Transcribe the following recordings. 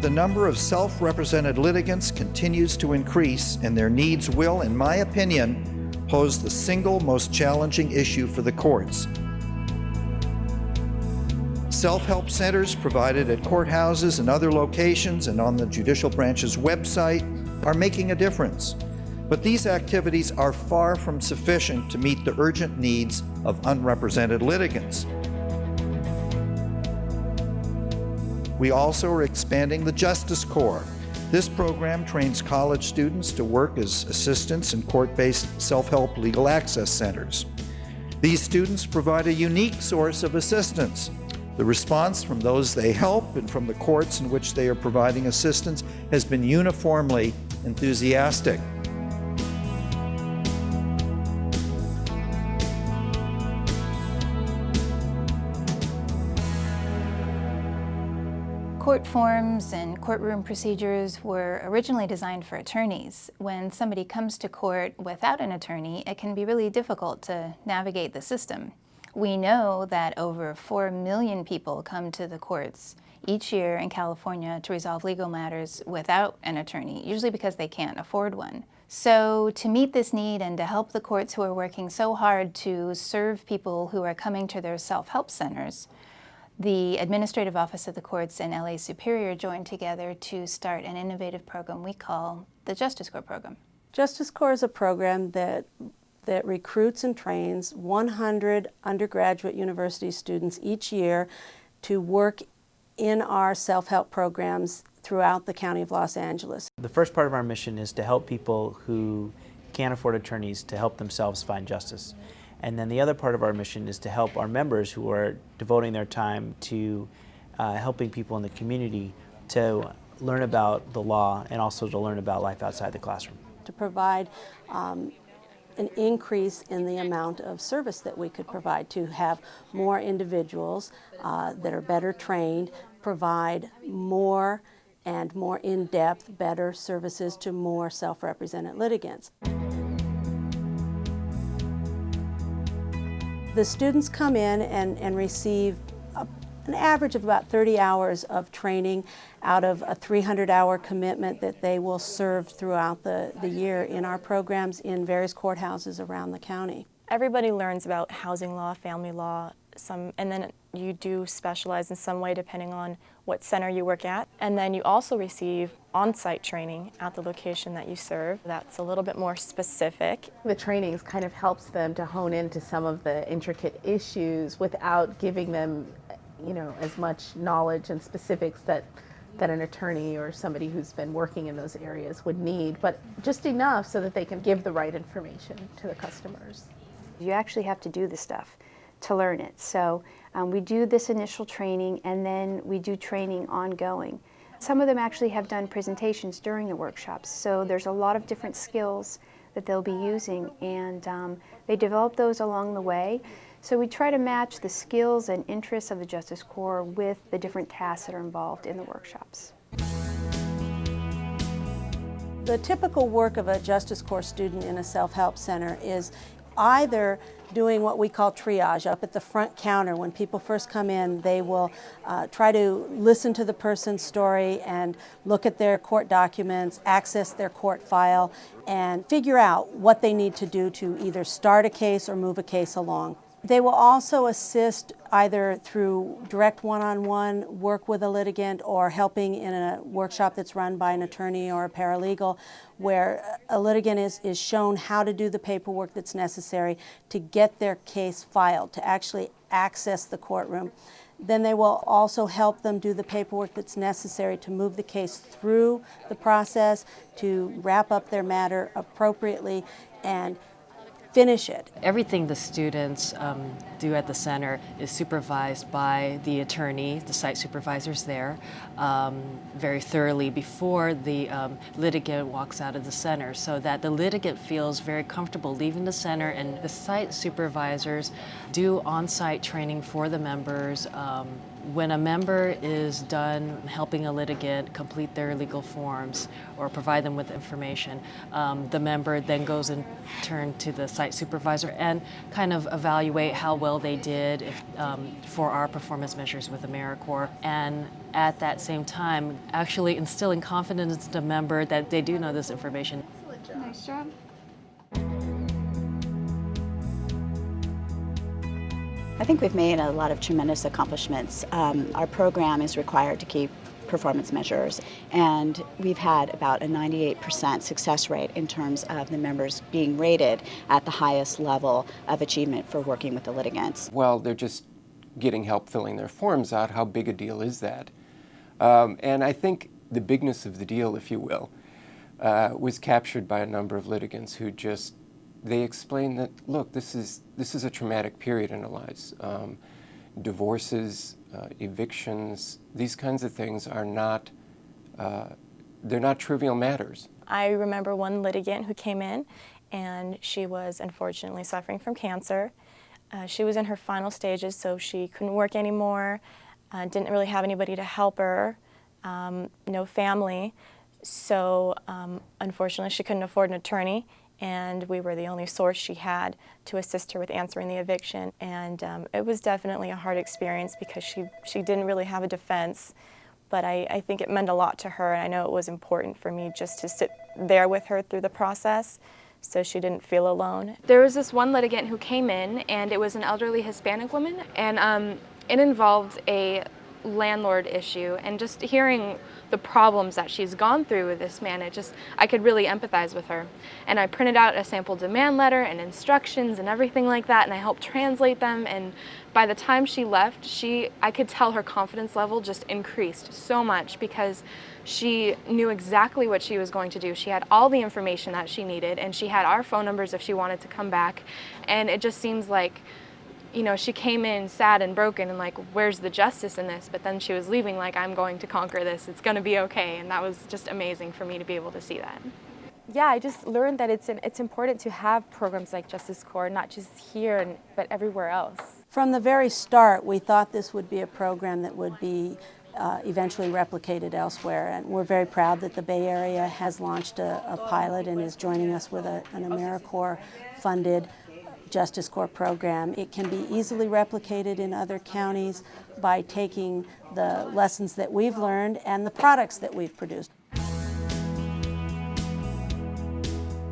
the number of self-represented litigants continues to increase, and their needs will, in my opinion, pose the single most challenging issue for the courts. Self-help centers provided at courthouses and other locations and on the judicial branch's website are making a difference. But these activities are far from sufficient to meet the urgent needs of unrepresented litigants. We also are expanding the JusticeCorps. This program trains college students to work as assistants in court-based self-help legal access centers. These students provide a unique source of assistance. The response from those they help and from the courts in which they are providing assistance has been uniformly enthusiastic. Court forms and courtroom procedures were originally designed for attorneys. When somebody comes to court without an attorney, it can be really difficult to navigate the system. We know that over 4 million people come to the courts each year in California to resolve legal matters without an attorney, usually because they can't afford one. So to meet this need and to help the courts who are working so hard to serve people who are coming to their self-help centers, the Administrative Office of the Courts and LA Superior joined together to start an innovative program we call the JusticeCorps program. JusticeCorps is a program that recruits and trains 100 undergraduate university students each year to work in our self-help programs throughout the County of Los Angeles. The first part of our mission is to help people who can't afford attorneys to help themselves find justice. And then the other part of our mission is to help our members who are devoting their time to helping people in the community to learn about the law and also to learn about life outside the classroom. To provide an increase in the amount of service that we could provide, to have more individuals that are better trained, provide more and more in-depth, better services to more self-represented litigants. The students come in and receive an average of about 30 hours of training out of a 300-hour commitment that they will serve throughout the year in our programs in various courthouses around the county. Everybody learns about housing law, family law, and then you do specialize in some way depending on what center you work at. And then you also receive on-site training at the location that you serve. That's a little bit more specific. The trainings kind of helps them to hone into some of the intricate issues without giving them, as much knowledge and specifics that an attorney or somebody who's been working in those areas would need, but just enough so that they can give the right information to the customers. You actually have to do the stuff to learn it. So we do this initial training and then we do training ongoing. Some of them actually have done presentations during the workshops, so there's a lot of different skills that they'll be using, and they develop those along the way. So we try to match the skills and interests of the JusticeCorps with the different tasks that are involved in the workshops. The typical work of a JusticeCorps student in a self-help center is either doing what we call triage up at the front counter. When people first come in, they will try to listen to the person's story and look at their court documents, access their court file, and figure out what they need to do to either start a case or move a case along. They will also assist either through direct one-on-one work with a litigant or helping in a workshop that's run by an attorney or a paralegal, where a litigant is shown how to do the paperwork that's necessary to get their case filed, to actually access the courtroom. Then they will also help them do the paperwork that's necessary to move the case through the process, to wrap up their matter appropriately and finish it. Everything the students do at the center is supervised by the attorney, the site supervisors there, very thoroughly before the litigant walks out of the center, so that the litigant feels very comfortable leaving the center, and the site supervisors do on-site training for the members, when a member is done helping a litigant complete their legal forms or provide them with information, the member then goes in turn to the site supervisor and kind of evaluate how well they did for our performance measures with AmeriCorps. And at that same time, actually instilling confidence in the member that they do know this information. Nice job. I think we've made a lot of tremendous accomplishments. Our program is required to keep performance measures, and we've had about a 98% success rate in terms of the members being rated at the highest level of achievement for working with the litigants. Well, they're just getting help filling their forms out. How big a deal is that? And I think the bigness of the deal, if you will, was captured by a number of litigants who just, they explained that, look, this is a traumatic period in our lives. Divorces, evictions, these kinds of things are not, they're not trivial matters. I remember one litigant who came in, and she was unfortunately suffering from cancer. She was in her final stages, so she couldn't work anymore, didn't really have anybody to help her, no family. So unfortunately she couldn't afford an attorney, and we were the only source she had to assist her with answering the eviction. And it was definitely a hard experience because she didn't really have a defense, but I think it meant a lot to her, and I know it was important for me just to sit there with her through the process so she didn't feel alone. There was this one litigant who came in, and it was an elderly Hispanic woman, and it involved a landlord issue, and just hearing the problems that she's gone through with this man, I could really empathize with her. And I printed out a sample demand letter and instructions and everything like that, and I helped translate them, and by the time she left, I could tell her confidence level just increased so much because she knew exactly what she was going to do. She had all the information that she needed, and she had our phone numbers if she wanted to come back, and it just seems like, you know, she came in sad and broken and like, where's the justice in this? But then she was leaving like, I'm going to conquer this. It's going to be okay. And that was just amazing for me to be able to see that. Yeah, I just learned that it's important to have programs like JusticeCorps, not just here, but everywhere else. From the very start, we thought this would be a program that would be eventually replicated elsewhere, and we're very proud that the Bay Area has launched a pilot and is joining us with an AmeriCorps-funded JusticeCorps program. It can be easily replicated in other counties by taking the lessons that we've learned and the products that we've produced.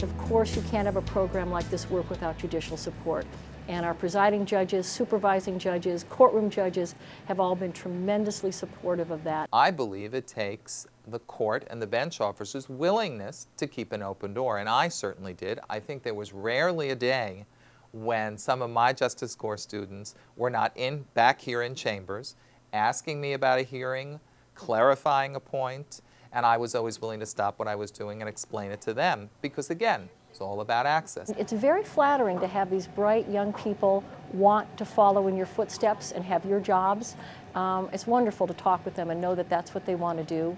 Of course, you can't have a program like this work without judicial support. And our presiding judges, supervising judges, courtroom judges have all been tremendously supportive of that. I believe it takes the court and the bench officers' willingness to keep an open door, and I certainly did. I think there was rarely a day when some of my JusticeCorps students were not back here in chambers asking me about a hearing, clarifying a point, and I was always willing to stop what I was doing and explain it to them because, again, it's all about access. It's very flattering to have these bright young people want to follow in your footsteps and have your jobs. It's wonderful to talk with them and know that that's what they want to do.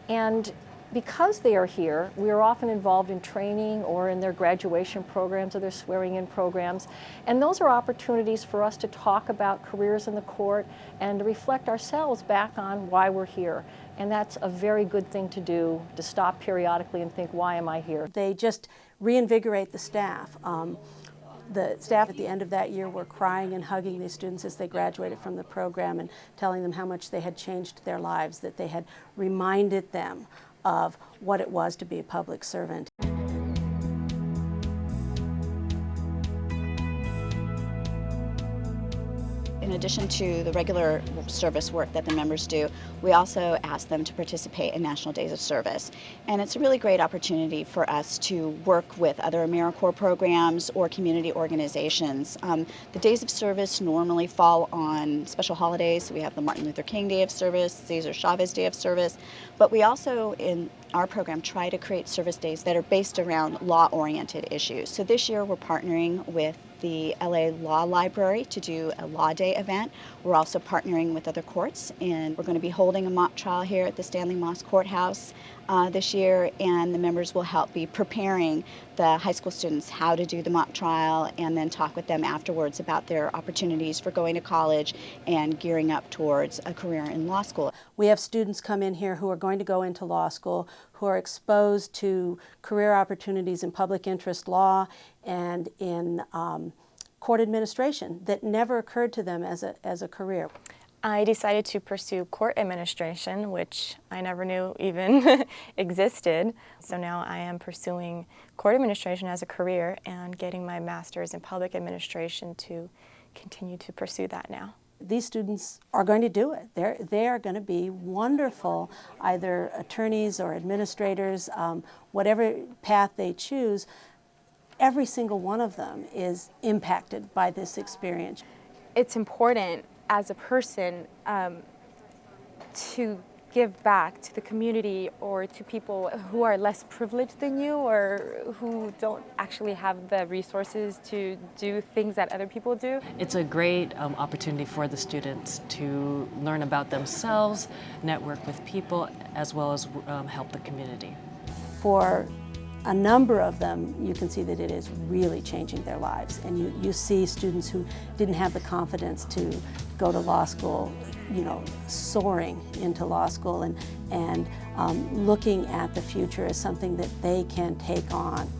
And because they are here, we are often involved in training or in their graduation programs or their swearing-in programs. And those are opportunities for us to talk about careers in the court and to reflect ourselves back on why we're here. And that's a very good thing to do, to stop periodically and think, why am I here? They just reinvigorate the staff. The staff at the end of that year were crying and hugging these students as they graduated from the program and telling them how much they had changed their lives, that they had reminded them of what it was to be a public servant. In addition to the regular service work that the members do, we also ask them to participate in National Days of Service. And it's a really great opportunity for us to work with other AmeriCorps programs or community organizations. The Days of Service normally fall on special holidays. So we have the Martin Luther King Day of Service, Cesar Chavez Day of Service, but we also, in our program, try to create service days that are based around law-oriented issues. So this year we're partnering with the LA Law Library to do a Law Day event. We're also partnering with other courts, and we're going to be holding a mock trial here at the Stanley Moss Courthouse this year, and the members will help be preparing the high school students how to do the mock trial and then talk with them afterwards about their opportunities for going to college and gearing up towards a career in law school. We have students come in here who are going to go into law school, who are exposed to career opportunities in public interest law and in court administration that never occurred to them as a career. I decided to pursue court administration, which I never knew even existed. So now I am pursuing court administration as a career and getting my master's in public administration to continue to pursue that now. These students are going to do it. They are going to be wonderful, either attorneys or administrators, whatever path they choose. Every single one of them is impacted by this experience. It's important as a person to give back to the community or to people who are less privileged than you or who don't actually have the resources to do things that other people do. It's a great opportunity for the students to learn about themselves, network with people, as well as help the community. For a number of them, you can see that it is really changing their lives. And you see students who didn't have the confidence to go to law school, soaring into law school and looking at the future as something that they can take on.